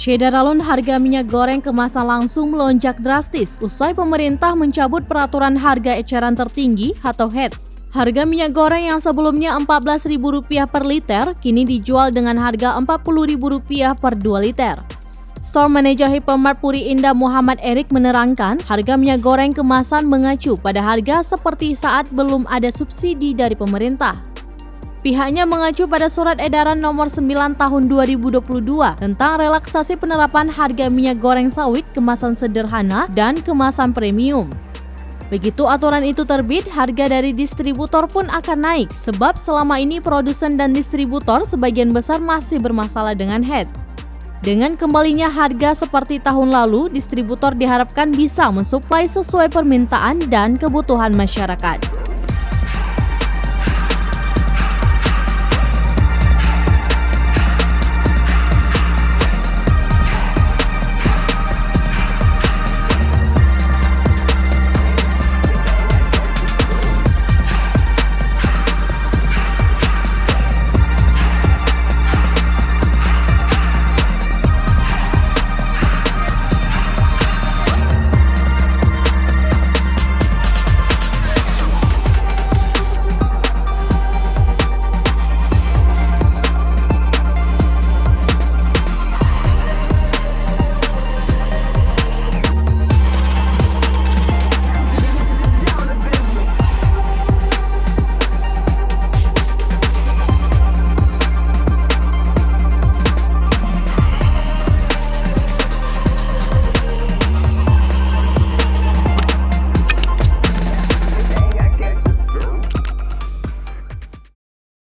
Syedaralun, harga minyak goreng kemasan langsung melonjak drastis usai pemerintah mencabut peraturan harga eceran tertinggi atau HET. Harga minyak goreng yang sebelumnya Rp14.000 per liter kini dijual dengan harga Rp40.000 per 2 liter. Store Manager Hypermart Puri Indah Muhammad Erik menerangkan, harga minyak goreng kemasan mengacu pada harga seperti saat belum ada subsidi dari pemerintah. Pihaknya mengacu pada Surat Edaran Nomor 9 Tahun 2022 tentang relaksasi penerapan harga minyak goreng sawit kemasan sederhana dan kemasan premium. Begitu aturan itu terbit, harga dari distributor pun akan naik sebab selama ini produsen dan distributor sebagian besar masih bermasalah dengan HET. Dengan kembalinya harga seperti tahun lalu, distributor diharapkan bisa mensuplai sesuai permintaan dan kebutuhan masyarakat.